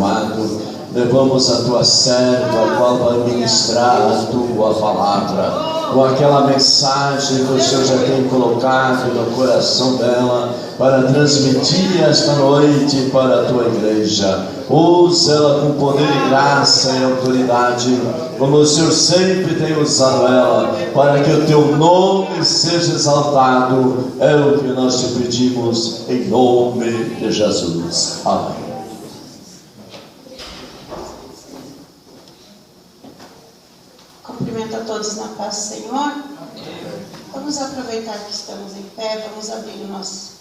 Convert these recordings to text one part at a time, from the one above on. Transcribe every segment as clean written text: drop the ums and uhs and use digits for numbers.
amado, levamos a tua serva, a qual vai ministrar a tua palavra, com aquela mensagem que o Senhor já tem colocado no coração dela, para transmitir esta noite para a tua igreja. Usa ela com poder e graça e autoridade, como o Senhor sempre tem usado ela, para que o teu nome seja exaltado. É o que nós te pedimos, em nome de Jesus. Amém. Cumprimento a todos na paz do Senhor. Vamos aproveitar que estamos em pé, vamos abrir o nosso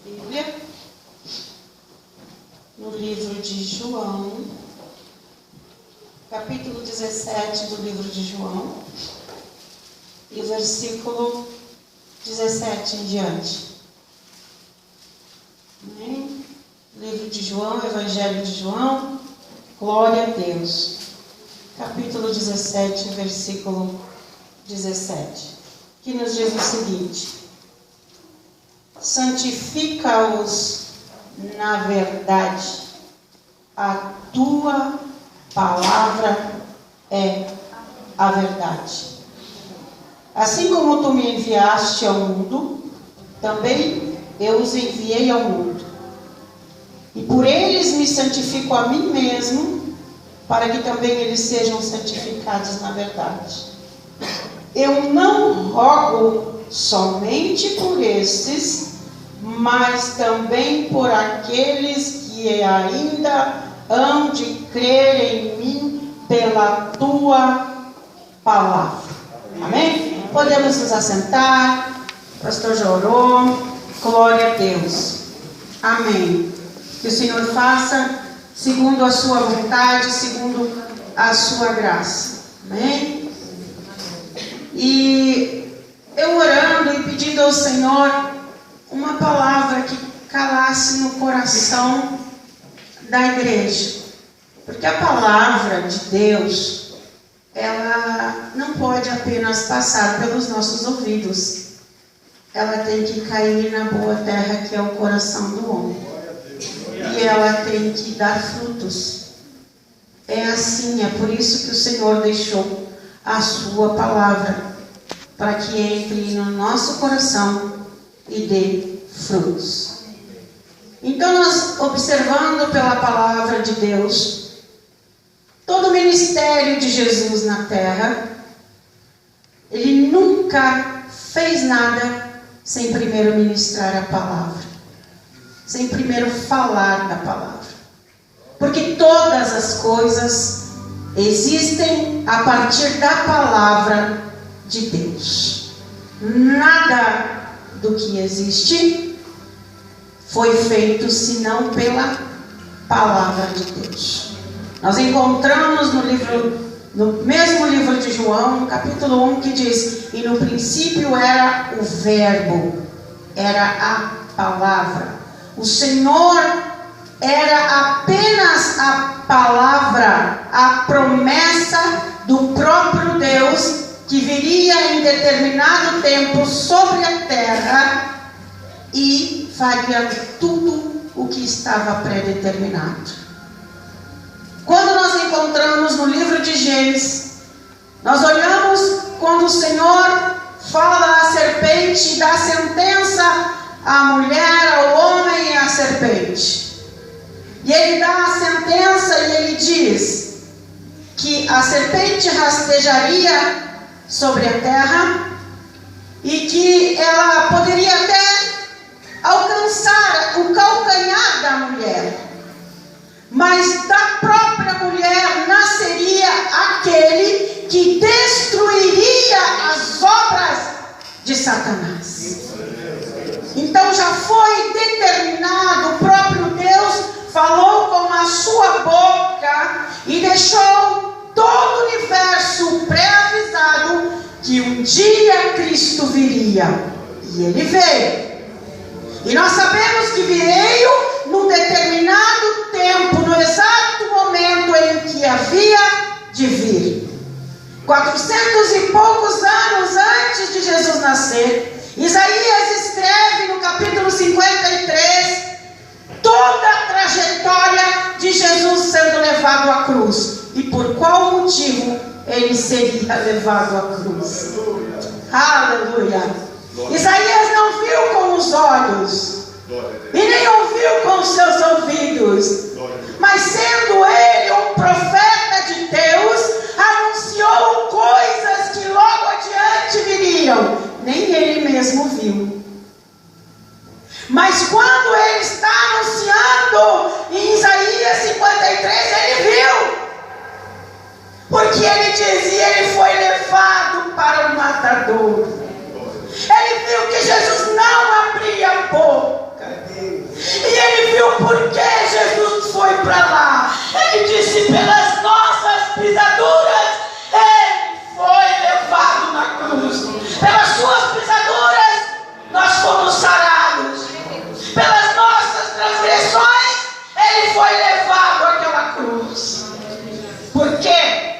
Bíblia no livro de João, capítulo 17 do livro de João, e o versículo 17 em diante. Amém? Livro de João, Evangelho de João, glória a Deus. Capítulo 17, versículo 17, que nos diz o seguinte: santifica-os na verdade, a tua palavra é a verdade. Assim como tu me enviaste ao mundo, também eu os enviei ao mundo. E por eles me santifico a mim mesmo, para que também eles sejam santificados na verdade. Eu não rogo somente por estes, mas também por aqueles que ainda hão de crer em mim pela tua palavra. Amém? Podemos nos assentar. O pastor já orou. Glória a Deus. Amém. Que o Senhor faça segundo a sua vontade, segundo a sua graça. Amém? E eu orando e pedindo ao Senhor uma palavra que calasse no coração da igreja. Porque a palavra de Deus, ela não pode apenas passar pelos nossos ouvidos. Ela tem que cair na boa terra que é o coração do homem. E ela tem que dar frutos. É assim, é por isso que o Senhor deixou a sua palavra, para que entre no nosso coração e dê frutos. Então nós, observando pela palavra de Deus, todo o ministério de Jesus na terra, ele nunca fez nada sem primeiro ministrar a palavra, sem primeiro falar da palavra. Porque todas as coisas existem a partir da palavra de Deus. Nada do que existe foi feito senão pela palavra de Deus. Nós encontramos no mesmo livro de João, no capítulo 1, que diz: e no princípio era o verbo, era a palavra. O Senhor era apenas a palavra, a promessa do próprio Deus, que viria em determinado tempo sobre a terra e faria tudo o que estava predeterminado. Quando nós encontramos no livro de Gênesis, nós olhamos quando o Senhor fala à serpente, dá sentença à mulher, ao homem e à serpente. E ele dá a sentença e ele diz que a serpente rastejaria sobre a terra e que ela poderia até alcançar o calcanhar da mulher, mas da própria mulher nasceria aquele que destruiria as obras de Satanás. Então já foi determinado, o próprio Deus falou com a sua boca e deixou todo o universo pré-avisado que um dia Cristo viria. E ele veio. E nós sabemos que veio num determinado tempo, no exato momento em que havia de vir. 400 e poucos anos antes de Jesus nascer, Isaías escreve no capítulo 53 toda a trajetória de Jesus sendo levado à cruz. E por qual motivo ele seria levado à cruz? Aleluia! Isaías não viu com os olhos e nem ouviu com os seus ouvidos, mas sendo ele um profeta de Deus, anunciou coisas que logo adiante viriam. Nem ele mesmo viu. Mas quando ele está anunciando em Isaías 53, ele viu. Porque ele dizia, ele foi levado para o matador. Ele viu que Jesus não abria a boca. E ele viu por que Jesus foi para lá. Ele disse, pelas nossas pisaduras, ele foi levado na cruz. Pelas suas pisaduras, nós fomos sarados. Pelas nossas transgressões, ele foi levado àquela cruz. Porque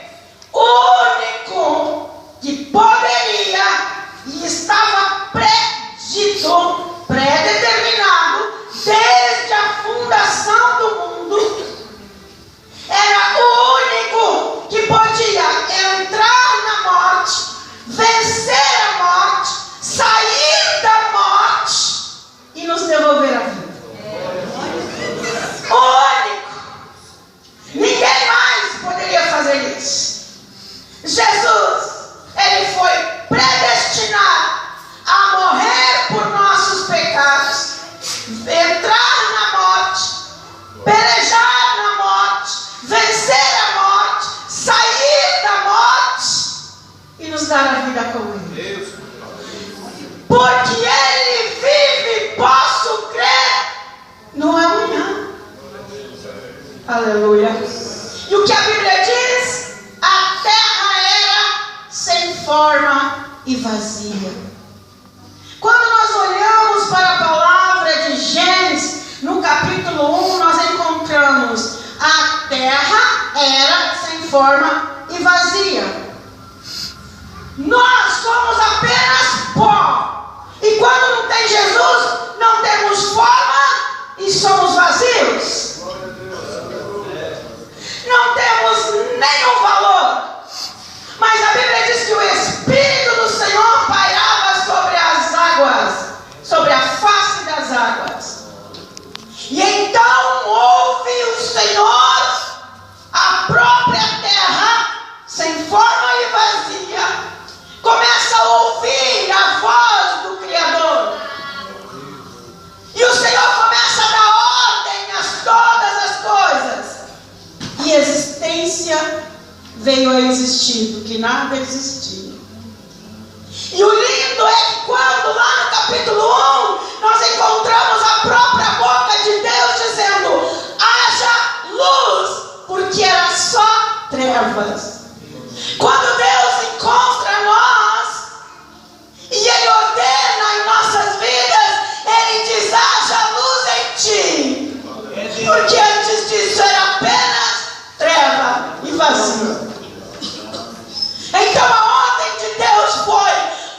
o único que poderia e estava predito, predeterminado, desde a fundação do mundo, era o único que podia entrar na morte, vencer a morte, sair da morte e nos devolver a vida. O único. Ninguém mais poderia fazer isso. Jesus, ele foi predestinado a morrer por nossos pecados, entrar na morte, pelejar na morte, vencer a morte, sair da morte e nos dar a vida com ele. Porque ele vive, posso crer no amanhã. Aleluia. E o que a Bíblia diz? A terra era sem forma e vazia. Quando nós olhamos para a palavra de Gênesis, no capítulo 1, nós encontramos a terra era sem forma e vazia. Nós somos apenas pó. E quando não tem Jesus, não temos forma e somos vazios. Não temos nenhum valor. Mas a Bíblia diz que o Espírito do Senhor pairava sobre as águas, sobre a face das águas. E então ouve o Senhor a própria terra, sem forma e vazia, começa a ouvir a voz do Criador. E o Senhor começa a dar ordem a todas as coisas. E a existência veio a existir, porque nada existia. E o lindo é que quando lá no capítulo 1, nós encontramos a própria boca de Deus dizendo, haja luz, porque era só trevas. Quando Deus encontra nós, e Ele ordena em nossas vidas, Ele diz, haja luz em ti. Porque antes disso era apenas treva e vazio. Então a ordem de Deus foi,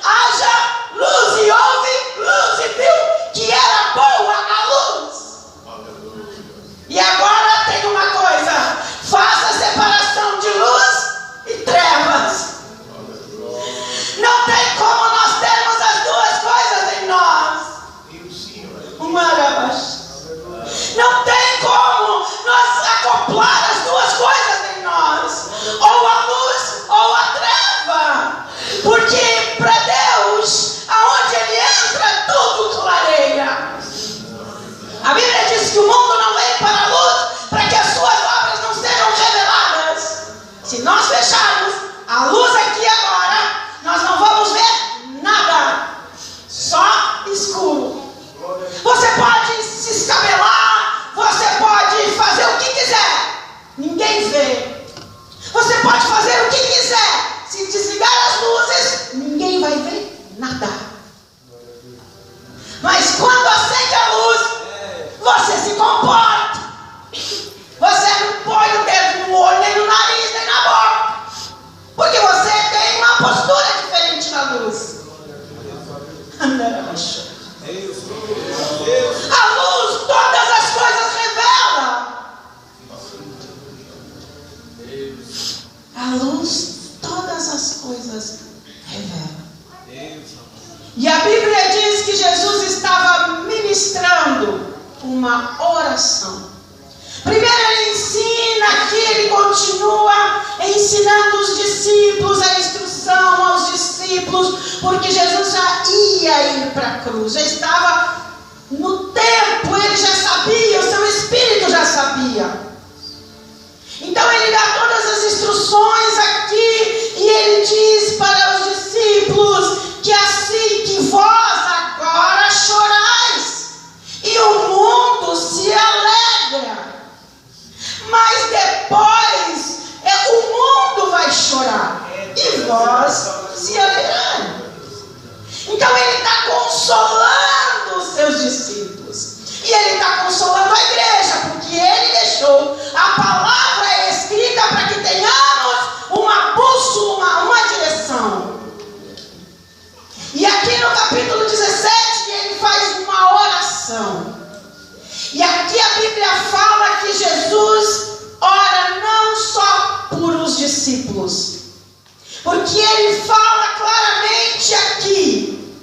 haja luz, e houve luz, e viu que era boa a luz. E agora tem uma coisa, faça a separação de luz e trevas. Não tem como nós termos as duas coisas em nós. Não tem como. uma oração. Primeiro ele ensina aqui, ele continua ensinando os discípulos, a instrução aos discípulos, porque Jesus já ia ir para a cruz, já estava no tempo, ele já sabia, o seu espírito já sabia. Então ele dá todas as instruções aqui e ele diz para os discípulos que assim que vós agora chorais e o mundo se alegra, mas depois o mundo vai chorar e vós se alegrarem. Então ele está consolando os seus discípulos e ele está consolando a igreja, porque ele deixou a palavra escrita para que tenhamos uma bússola, uma direção. E aqui no capítulo 17 ele faz uma oração. E aqui a Bíblia fala que Jesus ora não só por os discípulos, porque ele fala claramente aqui,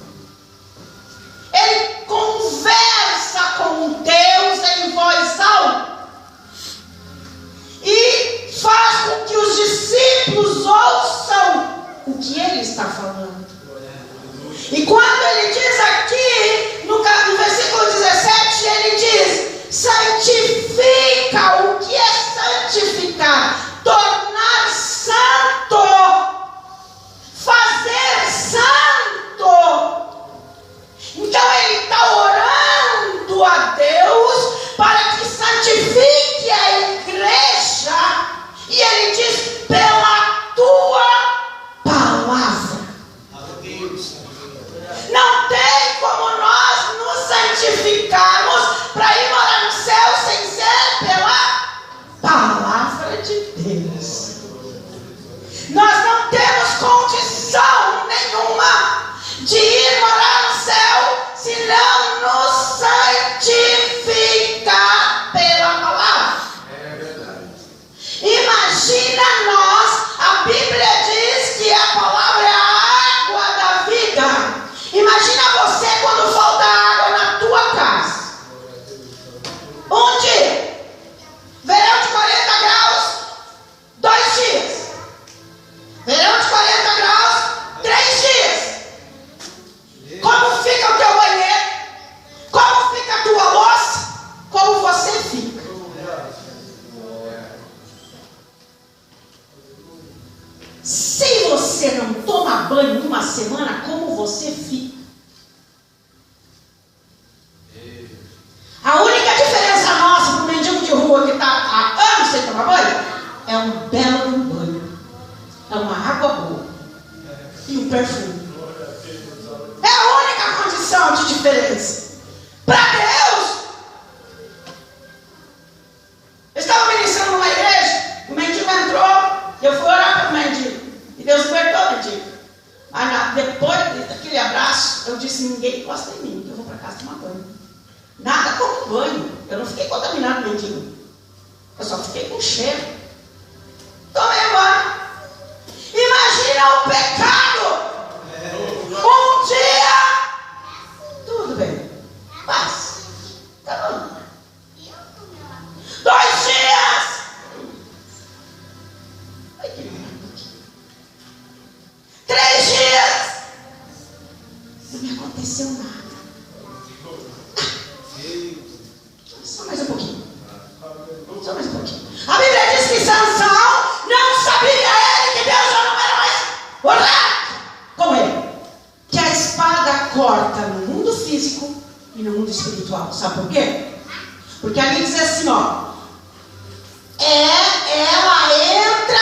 ele conversa com Deus em voz alta e faz com que os discípulos ouçam o que ele está falando. E quando ele diz aqui, no versículo 17, ele diz: santifica. O que é santificar? Tornar santo, fazer santo. Então ele está orando a Deus para que santifique a igreja, e ele diz: pela tua palavra. Não tem como nós nos santificarmos para ir morar no céu sem ser pela palavra de Deus. Nós não temos condição nenhuma de ir morar no céu se não nos santificar pela palavra. É verdade. Imagina nós, a Bíblia diz que a palavra é a água da vida. Imagina você quando falta água na tua casa. Um dia, verão de 40 graus, 2 dias. Verão de 40 graus, 3 dias. Como fica o teu banheiro? Como fica a tua louça? Como você fica? Se você não toma banho uma semana, como você fica? A única diferença nossa para o mendigo de rua que está há anos sem tomar banho é um belo banho, é uma água boa e um perfume. É a única condição de diferença. Para Deus, eu estava ministrando numa igreja, o mendigo entrou, eu fui orar para o mendigo e Deus libertou o mendigo. Mas depois daquele abraço, eu disse: ninguém encosta em mim, que eu vou para casa tomar banho. Nada como banho. Eu não fiquei contaminado, mendigo. Eu só fiquei com cheiro. Tomei banho. Imagina o pecado. Um dia, tudo bem, paz, tá bom. 2 dias. Ai, que merda. 3 dias. Não me aconteceu nada. Só mais um pouquinho. Só mais um pouquinho. A Bíblia diz que Sansão não sabia ele que Deus já não era mais orado com ele. Que a espada corta no mundo físico e no mundo espiritual. Sabe por quê? Porque ali diz assim, ó. Ela entra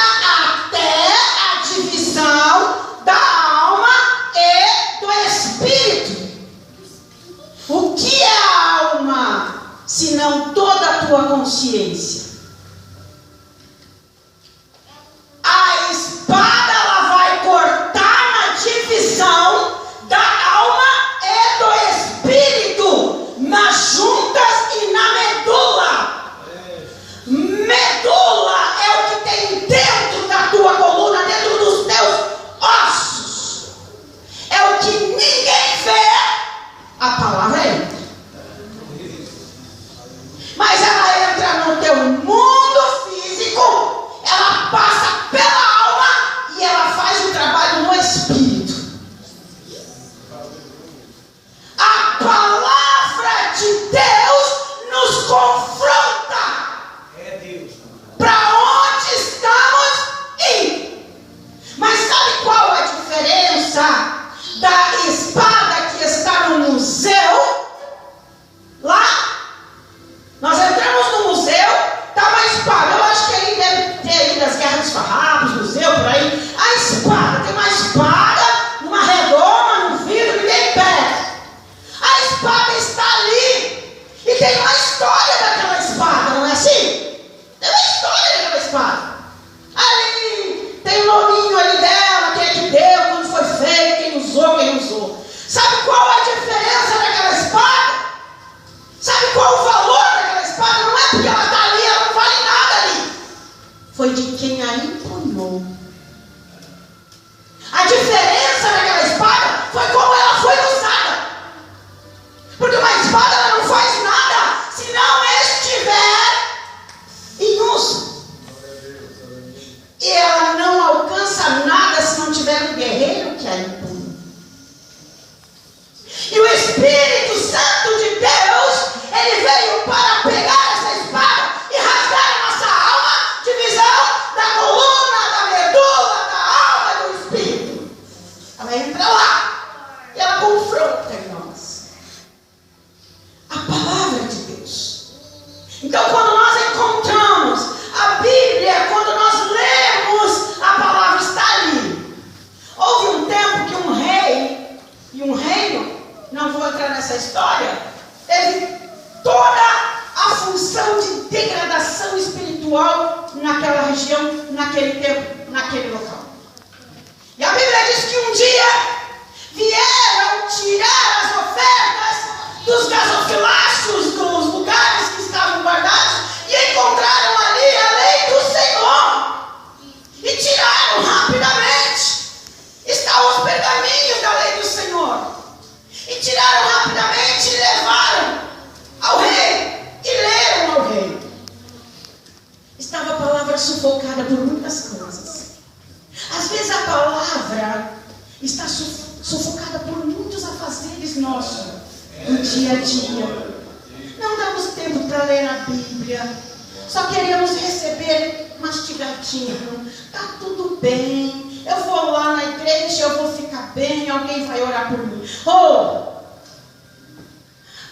até a divisão da alma e do espírito. O que é a alma, se não toda a tua consciência? A espada, ela vai cortar na divisão da alma e do espírito, nas juntas e na medula. Medula é o que tem dentro da tua coluna, dentro dos teus ossos. É o que ninguém vê. A palavra entra. foi de quem a empunhou. A diferença naquela espada foi como ela foi usada. Porque uma espada ela não faz nada se não estiver em uso. E ela não alcança nada se não tiver um guerreiro que a empunha. E o Espírito Santo de Deus, ele veio para pegar essa espada e rasgar a nossa alma, divisão da coluna, da medula, da alma e do Espírito. Ela entra lá e ela confronta em nós a palavra de Deus. Então, quando nós encontramos a Bíblia, quando nós lemos, a palavra está ali. Houve um tempo que um rei e um reino, não vou entrar nessa história, teve toda a função de degradação espiritual naquela região, naquele tempo, naquele local. E a Bíblia diz que um dia vieram tirar as ofertas dos gasofiláceos, dos lugares que estavam guardados, e encontraram ali a lei do Senhor. E tiraram rapidamente. Estavam os pergaminhos da lei do Senhor. E tiraram rapidamente e levaram ao rei. E leram ao rei. Estava a palavra sufocada por muitas coisas. Às vezes a palavra está sufocada por muitos afazeres nossos no dia a dia. Não damos tempo para ler a Bíblia. Só queremos receber mastigadinho. Está tudo bem. Eu vou lá na igreja, eu vou ficar bem. Alguém vai orar por mim.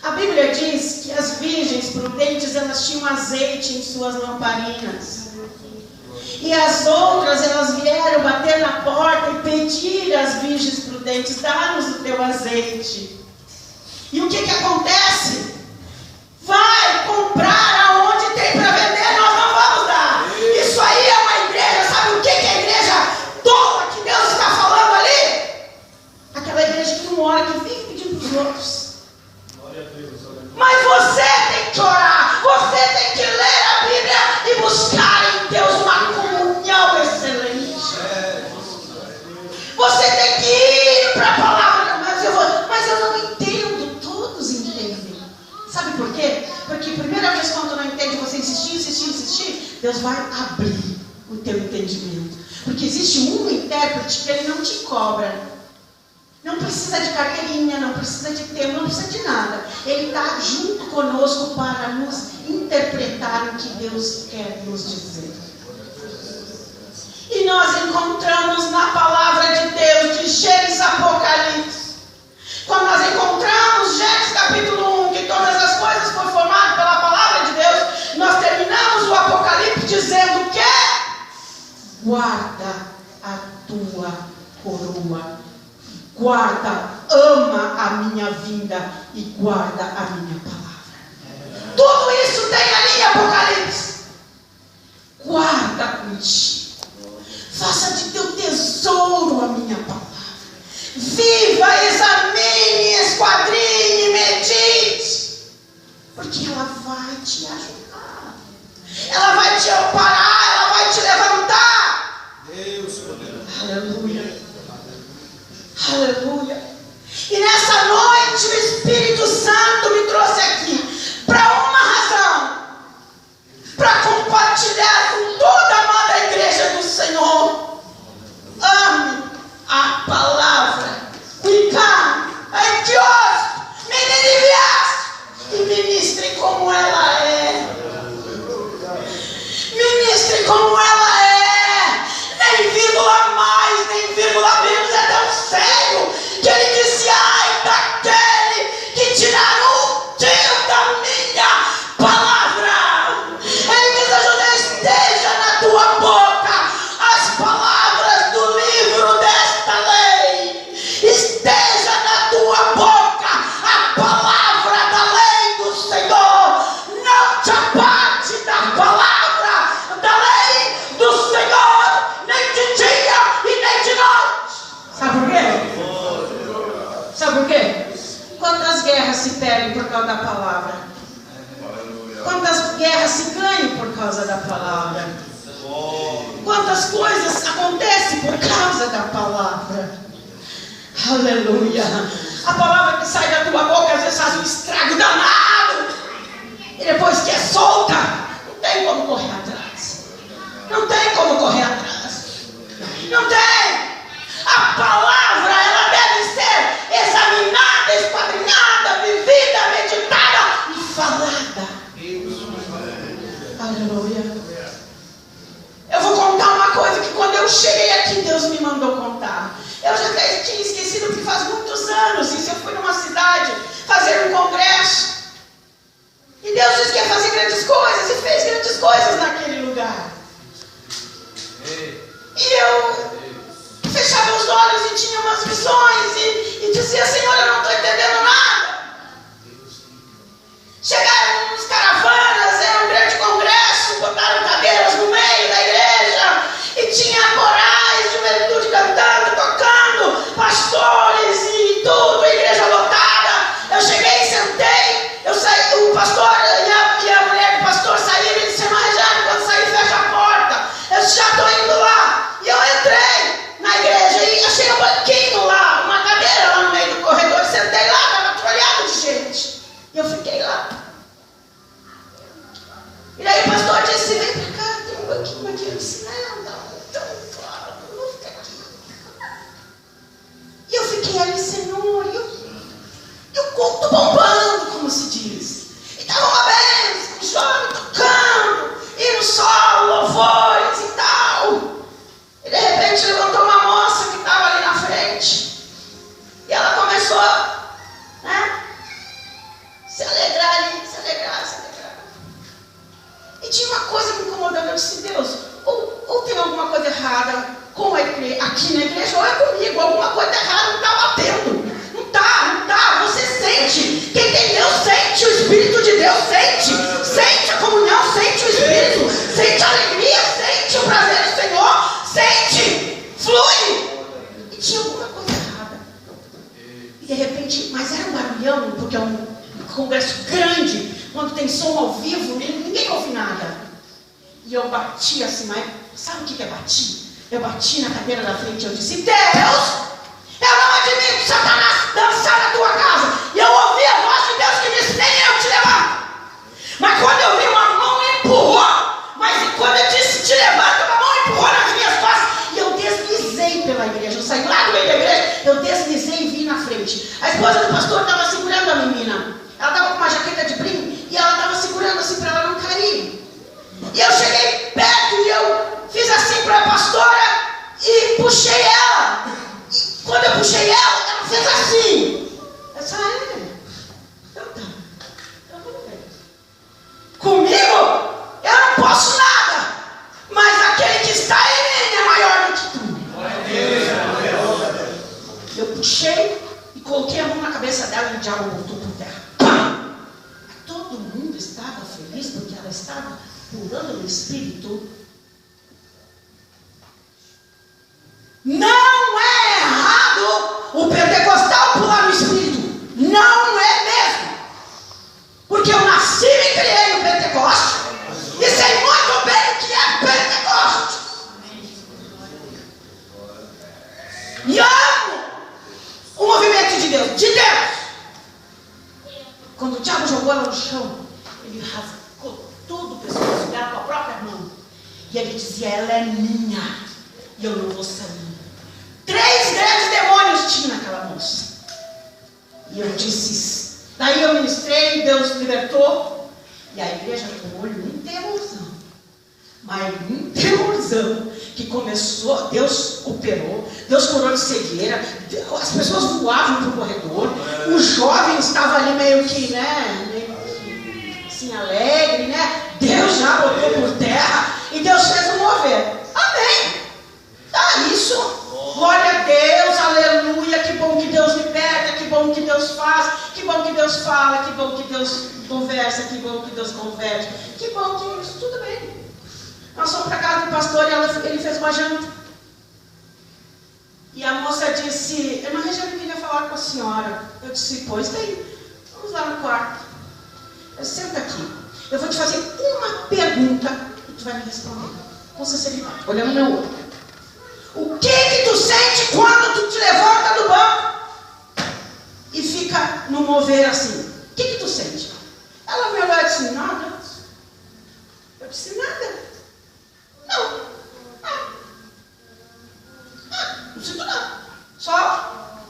A Bíblia diz que as virgens prudentes, elas tinham azeite em suas lamparinas. E as outras, elas vieram bater na porta e pedir às virgens prudentes: dá-nos o teu azeite. E o que acontece? Vai comprar aonde tem para vender, nós não vamos dar. Isso aí é uma igreja, sabe o que é a igreja tola que Deus está falando ali? Aquela igreja que não ora, que vive pedindo para os outros. Mas você tem que orar, você tem que ler a Bíblia e buscar em Deus uma comunhão excelente. Você tem que ir para a palavra, mas eu não entendo, todos entendem. Sabe por quê? Porque a primeira vez quando não entende, você insistir, Deus vai abrir o teu entendimento. Porque existe um intérprete que ele não te cobra. Não precisa de carteirinha, não precisa de tempo, não precisa de nada. Ele está junto conosco para nos interpretar o que Deus quer nos dizer. E nós encontramos na palavra de Deus, de Gênesis Apocalipse. Quando nós encontramos Gênesis capítulo 1, que todas as coisas foram formadas pela palavra de Deus, nós terminamos o Apocalipse dizendo que guarda a tua coroa. Guarda, ama a minha vinda e guarda a minha palavra. Tudo isso tem ali em Apocalipse. Guarda contigo. Faça de teu tesouro a minha palavra. Viva, examine, esquadrinhe, medite. Porque ela vai te ajudar. Ela vai te amparar, ela vai te levantar. Deus, aleluia. Aleluia. E nessa noite o Espírito Santo me trouxe aqui para uma razão, para compartilhar com toda a amada igreja do Senhor. Ame a palavra. Cuicam, antioso, meninivias, e ministre como ela é. Ministre como ela é. Nem vírgula mais, nem vírgula menos. É tão sério que ele disse: ai daquele que tirar o teu da minha palavra. Ele diz a José: esteja na tua boca as palavras do livro desta lei. Esteja na tua boca a palavra da lei do Senhor. Não te aparte da palavra da lei do Senhor, nem de dia e nem de noite. Sabe por quê? Sabe por quê? Quantas guerras se perdem por causa da palavra? Quantas guerras se ganham por causa da palavra? Quantas coisas acontecem por causa da palavra. Aleluia. A palavra que sai da tua boca às vezes faz um estrago danado. E depois que é solta, não tem como correr atrás. Não tem como correr atrás. Não tem. A palavra, ela deve ser examinada, esquadrinhada, vivida, meditada e falada. Aleluia. Eu vou contar uma coisa que quando eu cheguei aqui, Deus me mandou contar. Eu já até tinha esquecido porque faz muitos anos. Isso, eu fui numa cidade fazer um congresso. E Deus disse que ia fazer grandes coisas e fez grandes coisas naquele lugar. E eu fechava os olhos e tinha umas visões e dizia: Senhor, eu não estou entendendo nada. Chegaram uns caravanas, era um grande congresso, botaram cadeiras no meio da igreja e tinha corais, juventude cantando, tocando, pastores e tudo, a igreja lotada. Eu cheguei e sentei, eu saí, o pastor e a mulher do pastor saíram e disseram: Rejane, quando sair fecha a porta. Eu disse: já estou indo lá. E eu entrei na igreja e achei um banquinho lá, uma cadeira lá no meio do corredor, sentei lá, estava trolhado de gente. E eu fiquei lá. E daí o pastor disse: vem pra cá, tem um banquinho aqui. Eu disse: não vou ficar aqui. E eu fiquei ali, Senhor, e o culto bombando, como se diz. E estava uma bênção, um jovem tocando, e no sol, louvores e tal. E de repente levantou uma moça que estava ali na frente. E ela começou, né, se alegrar ali, se alegrar. E tinha uma coisa me incomodando. Eu disse: Deus, ou tem alguma coisa errada com a igreja, aqui na igreja, ou é comigo. Alguma coisa errada não está batendo. Não está. Você sente. Quem tem Deus sente. O Espírito de Deus sente. Sente a comunhão, sente o Espírito. Sente a alegria, sente o prazer do Senhor. Sente. Flui. E tinha alguma coisa errada. E de repente, mas era um barulhão, porque é um congresso grande. Quando tem som ao vivo, ninguém ouve nada. E eu bati assim, mas sabe o que eu bati? Eu bati na cadeira da frente e eu disse: Deus, eu não admito Satanás dançar na tua casa. E eu ouvi a voz de Deus que disse: nem eu te levanto. Mas quando eu vi, uma mão me empurrou. Mas quando eu disse: te levanta, uma mão empurrou nas minhas costas. E eu deslizei pela igreja. Eu saí lá do meio da igreja, eu deslizei e vim na frente. A esposa do pastor estava segurando a menina. Ela estava com uma jaqueta de brim e ela estava segurando assim para ela não cair. E eu cheguei perto e eu fiz assim para a pastora e puxei ela. E quando eu puxei ela fez assim. Eu disse: então tá. Então vamos ver. Comigo eu não posso nada, mas aquele que está em mim é maior do que tu. Eu puxei e coloquei a mão na cabeça dela e o diabo voltou por terra. Todo mundo estava feliz porque ela estava pulando no Espírito. Não é errado o pentecostal pular no Espírito. Não é mesmo. Porque eu nasci e me criei no Pentecoste e sei muito bem o que é Pentecoste. E amo o movimento de Deus. Quando o diabo jogou ela no chão, ele rasgou todo o pescoço dela com a própria mão. E ele dizia: ela é minha e eu não vou sair. 3 grandes demônios tinha naquela moça. E eu disse: daí eu ministrei, Deus libertou. E a igreja com o olho em temorzão. Mas em temorzão. Que começou, Deus operou, Deus curou de cegueira, as pessoas voavam para o corredor, o jovem estava ali meio que, assim, alegre, Deus já botou por terra e Deus fez um mover. Amém. Tá isso. Glória a Deus, aleluia. Que bom que Deus liberta, que bom que Deus faz, que bom que Deus fala, que bom que Deus conversa, que bom que Deus converte, que bom que isso, tudo bem. Nós fomos para casa do pastor e ele fez uma janta. E a moça disse: irmã Rejane, queria falar com a senhora. Eu disse: pois daí, vamos lá no quarto. Eu disse: senta aqui, eu vou te fazer uma pergunta e tu vai me responder. com sinceridade, olhando no meu olho. O que tu sente quando tu te levanta do banco e fica no mover assim? O que tu sente? Ela me olhou e disse, nada. Eu disse, nada. Não. Não sinto nada. Só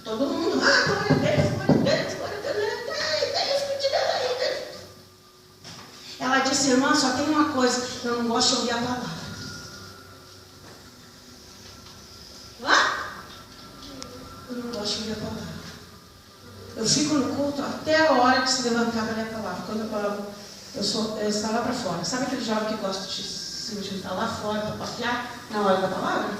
todo mundo, glória a Deus, glória a Deus, glória a Deus. Ela disse, irmã, só tem uma coisa, eu não gosto de ouvir a palavra. Eu não gosto de ouvir a palavra. Eu fico no culto até a hora de se levantar para ler a palavra. Quando a palavra, eu estou lá para fora. Sabe aquele jovem que gosta de se juntar lá fora para passear na hora da palavra?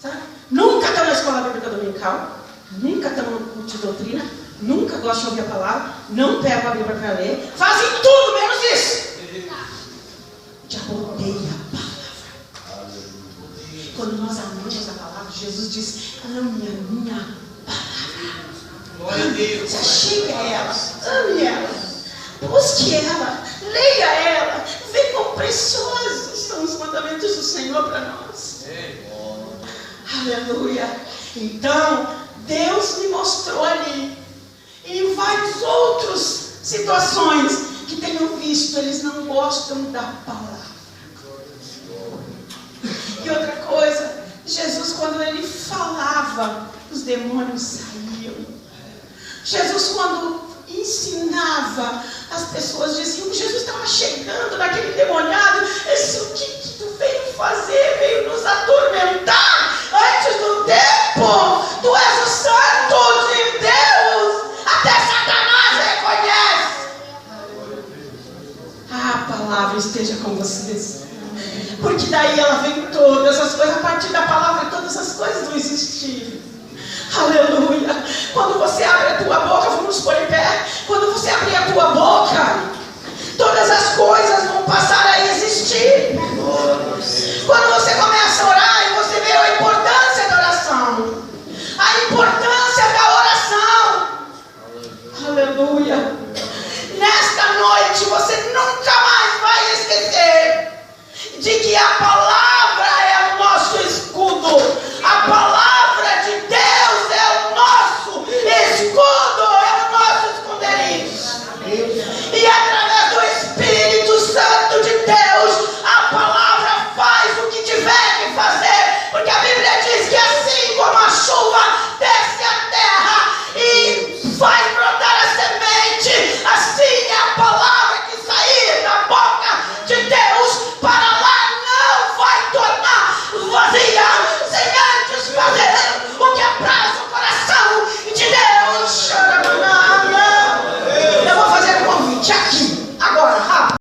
Sabe? Nunca estão na escola bíblica dominical, nunca estão no culto de doutrina, nunca gostam de ouvir a palavra, não pegam a Bíblia para ler, fazem tudo menos isso. Já odeia a palavra. Quando nós amamos a palavra, Jesus diz, ame a minha palavra. Se achegue a ela, ame ela, busque ela, leia ela, vê quão preciosos são os mandamentos do Senhor para nós. Aleluia. Então, Deus me mostrou ali, e em várias outras situações que tenho visto, eles não gostam da palavra. E outra coisa, Jesus, quando ele falava, os demônios saíam. Jesus, quando ensinava, as pessoas diziam que Jesus estava chegando naquele demoniado. O que tu veio fazer? Veio nos atormentar antes do tempo. Tu és o Santo de Deus. Até Satanás reconhece. A palavra esteja com vocês. Porque daí ela vem todas as coisas. A partir da palavra todas as coisas não existiram. Aleluia. Quando você abre a tua boca, vamos pôr em pé. Quando você abrir a tua boca, todas as coisas